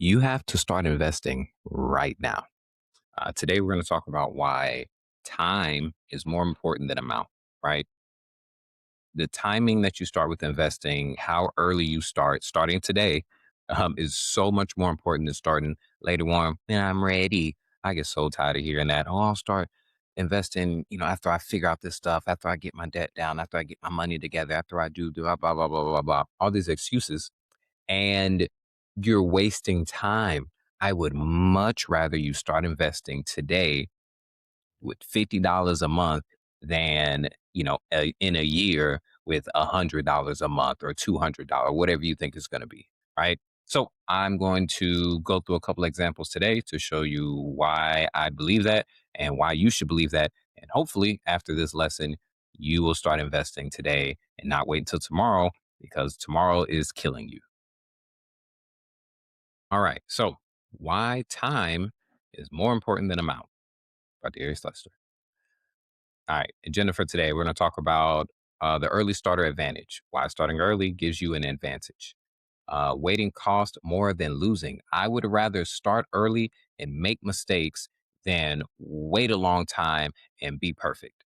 You have to start investing right now. Today, we're going to talk about why time is more important than amount, right? The timing that you start with investing, how early you start, starting today, is so much more important than starting later on. Yeah, I'm ready. I get so tired of hearing that. Oh, I'll start investing, after I figure out this stuff, after I get my debt down, after I get my money together, after I do blah, blah, blah, blah, blah, blah. All these excuses and you're wasting time. I would much rather you start investing today with $50 a month than, in a year with $100 a month or $200, whatever you think is going to be. Right. So I'm going to go through a couple examples today to show you why I believe that and why you should believe that. And hopefully after this lesson, you will start investing today and not wait until tomorrow because tomorrow is killing you. All right. So, why time is more important than amount by Darius Lester. All right. Agenda for today, we're going to talk about the early starter advantage. Why starting early gives you an advantage. Waiting cost more than losing. I would rather start early and make mistakes than wait a long time and be perfect.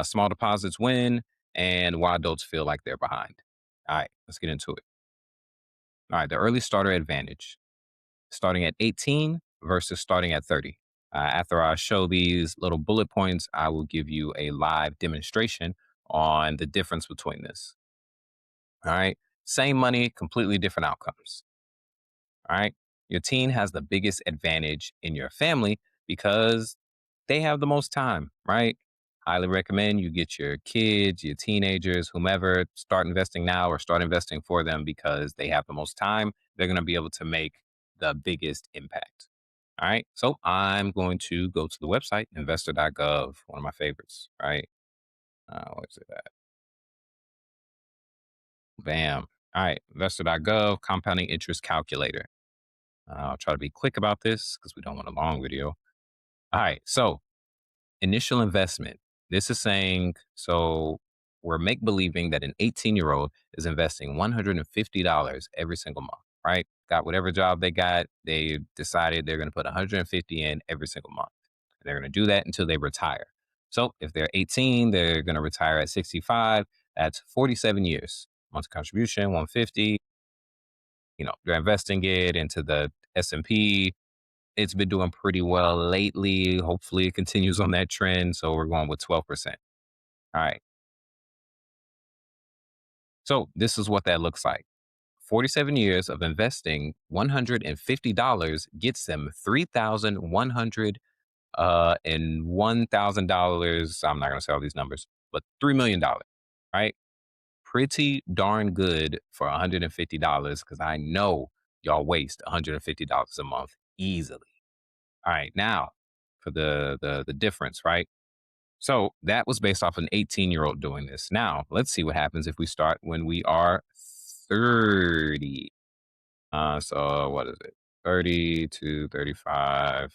Small deposits win, and why adults feel like they're behind. All right. Let's get into it. All right. The early starter advantage. Starting at 18 versus starting at 30. After I show these little bullet points, I will give you a live demonstration on the difference between this. All right. Same money, completely different outcomes. All right. Your teen has the biggest advantage in your family because they have the most time, right? Highly recommend you get your kids, your teenagers, whomever, start investing now or start investing for them because they have the most time. They're going to be able to make the biggest impact. All right. So I'm going to go to the website, investor.gov, one of my favorites, right? What is it at? Bam. All right. Investor.gov, compounding interest calculator. I'll try to be quick about this because we don't want a long video. All right. So initial investment. This is saying, so we're make believing that an 18-year-old is investing $150 every single month, right? Got whatever job they got, they decided they're going to put 150 in every single month. They're going to do that until they retire. So if they're 18, they're going to retire at 65. That's 47 years. Monthly contribution, 150. They're investing it into the S&P. It's been doing pretty well lately. Hopefully, it continues on that trend. So we're going with 12%. All right. So this is what that looks like. 47 years of investing $150 gets them 3,100 and $1,000. I'm not going to say all these numbers, but $3 million. Right? Pretty darn good for $150 because I know y'all waste $150 a month easily. All right, now for the difference, right? So that was based off an 18-year-old doing this. Now let's see what happens if we start when we are 30. So what is it? 30 to 35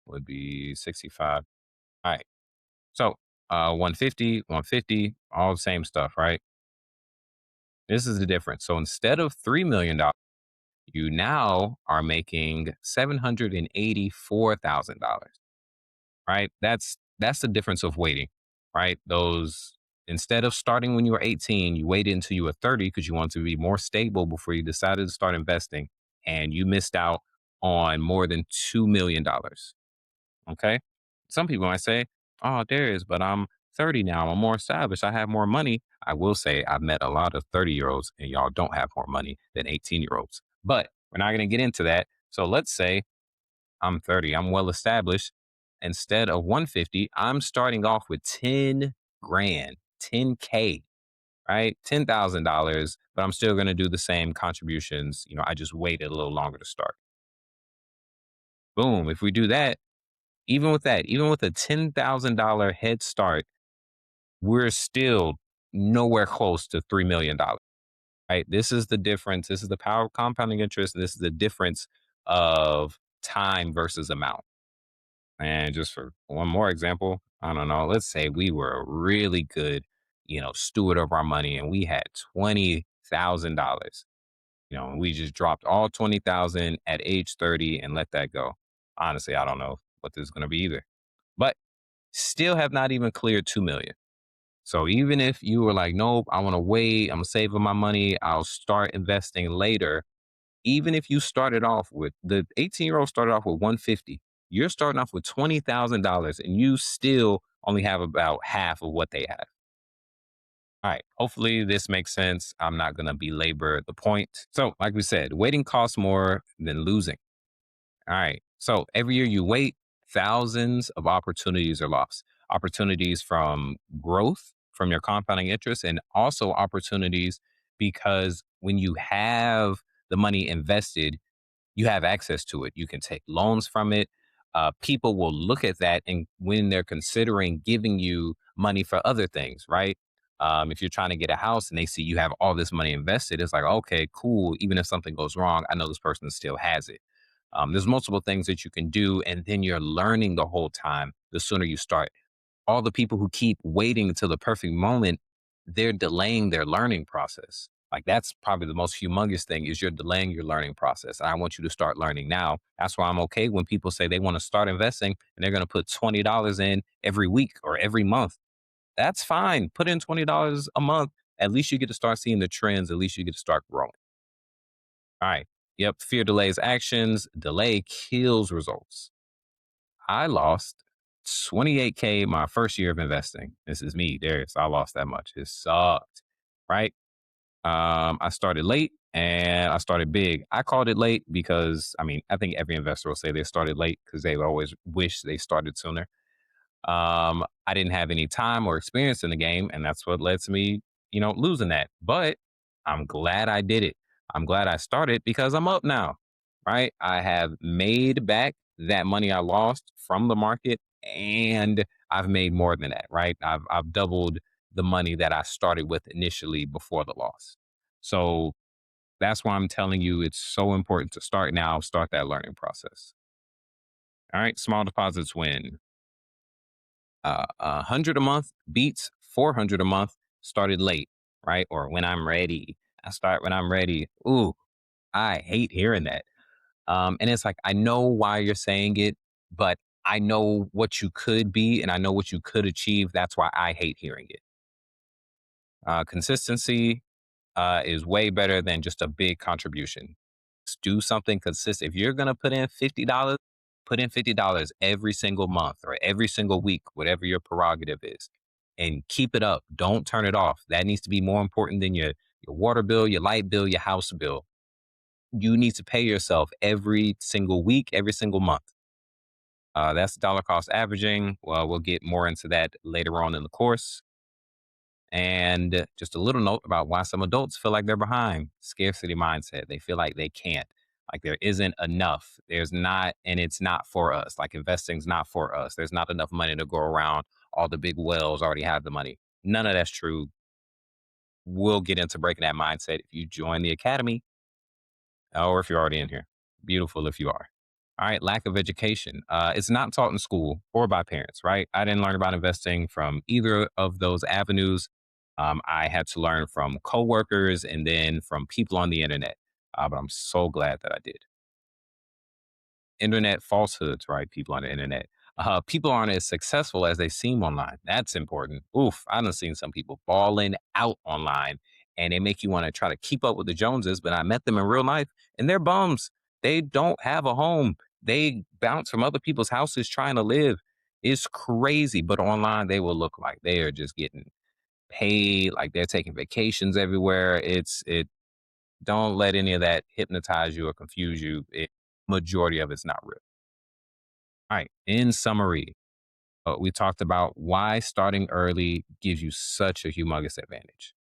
would be 65. All right. So 150, 150, all the same stuff, right? This is the difference. So instead of $3 million, you now are making $784,000. Right? That's the difference of waiting, right? Those instead of starting when you were 18, you waited until you were 30 because you want to be more stable before you decided to start investing, and you missed out on more than $2 million. Okay. Some people might say, "Oh, there is, but I'm 30 now. I'm more established. I have more money." I will say I've met a lot of 30-year-olds, and y'all don't have more money than 18-year-olds. But we're not going to get into that. So let's say I'm 30. I'm well established. Instead of 150, I'm starting off with 10 grand, 10K, right? $10,000, but I'm still going to do the same contributions. I just waited a little longer to start. Boom. If we do that, even with a $10,000 head start, we're still nowhere close to $3 million, right? This is the difference. This is the power of compounding interest. This is the difference of time versus amount. And just for one more example, I don't know, let's say we were a really good, steward of our money and we had $20,000. We just dropped all 20,000 at age 30 and let that go. Honestly, I don't know what this is going to be either. But still have not even cleared 2 million. So even if you were like, nope, I want to wait, I'm saving my money, I'll start investing later. Even if you started off with the 18-year-old started off with 150, you're starting off with $20,000 and you still only have about half of what they have. All right. Hopefully this makes sense. I'm not going to belabor the point. So, like we said, waiting costs more than losing. All right. So every year you wait, thousands of opportunities are lost. Opportunities from growth from your compounding interest, and also opportunities because when you have the money invested, you have access to it. You can take loans from it. People will look at that, and when they're considering giving you money for other things, right? If you're trying to get a house and they see you have all this money invested, it's like, okay, cool. Even if something goes wrong, I know this person still has it. There's multiple things that you can do, and then you're learning the whole time. The sooner you start, all the people who keep waiting until the perfect moment, they're delaying their learning process. Like that's probably the most humongous thing is you're delaying your learning process. And I want you to start learning now. That's why I'm okay when people say they want to start investing and they're going to put $20 in every week or every month. That's fine. Put in $20 a month. At least you get to start seeing the trends. At least you get to start growing. All right. Yep. Fear delays actions. Delay kills results. I lost 28K my first year of investing. This is me, Darius. I lost that much. It sucked. Right. I started late and I started big. I called it late because I think every investor will say they started late because they always wish they started sooner. I didn't have any time or experience in the game, and that's what led to me, losing that. But I'm glad I did it. I'm glad I started because I'm up now, right? I have made back that money I lost from the market, and I've made more than that, right? I've doubled the money that I started with initially before the loss. So that's why I'm telling you it's so important to start now, start that learning process. All right, small deposits win. 100 a month beats 400 a month started late, right? Or when I'm ready. I start when I'm ready. Ooh, I hate hearing that. And it's like, I know why you're saying it, but I know what you could be and I know what you could achieve. That's why I hate hearing it. Consistency is way better than just a big contribution. Do something consistent. If you're going to put in $50 every single month or every single week, whatever your prerogative is, and keep it up. Don't turn it off. That needs to be more important than your water bill, your light bill, your house bill. You need to pay yourself every single week, every single month. That's dollar cost averaging. Well, we'll get more into that later on in the course. And just a little note about why some adults feel like they're behind: scarcity mindset. They feel like they can't, like there isn't enough. There's not, and it's not for us. Like investing's not for us. There's not enough money to go around. All the big whales already have the money. None of that's true. We'll get into breaking that mindset if you join the academy or if you're already in here. Beautiful if you are. All right, lack of education. It's not taught in school or by parents, right? I didn't learn about investing from either of those avenues. I had to learn from coworkers and then from people on the internet. But I'm so glad that I did. Internet falsehoods, right? People on the internet. People aren't as successful as they seem online. That's important. Oof, I done seen some people balling out online and they make you want to try to keep up with the Joneses, but I met them in real life and they're bums. They don't have a home. They bounce from other people's houses trying to live. It's crazy, but online they will look like they are just getting paid, like they're taking vacations everywhere. It don't let any of that hypnotize you or confuse you. Majority of it's not real. All right. In summary, we talked about why starting early gives you such a humongous advantage.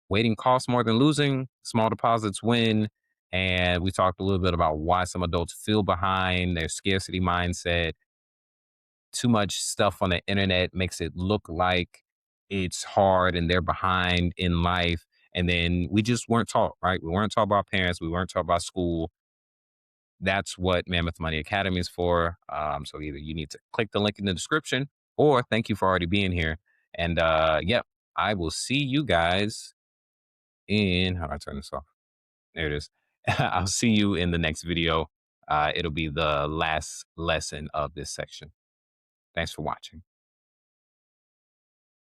Waiting costs more than losing, small deposits win. And we talked a little bit about why some adults feel behind, their scarcity mindset. Too much stuff on the internet makes it look like it's hard and they're behind in life. And then we just weren't taught, right? We weren't taught by our parents. We weren't taught by school. That's what Mammoth Money Academy is for. So either you need to click the link in the description or thank you for already being here. And yep, I will see you guys in, how do I turn this off? There it is. I'll see you in the next video. It'll be the last lesson of this section. Thanks for watching.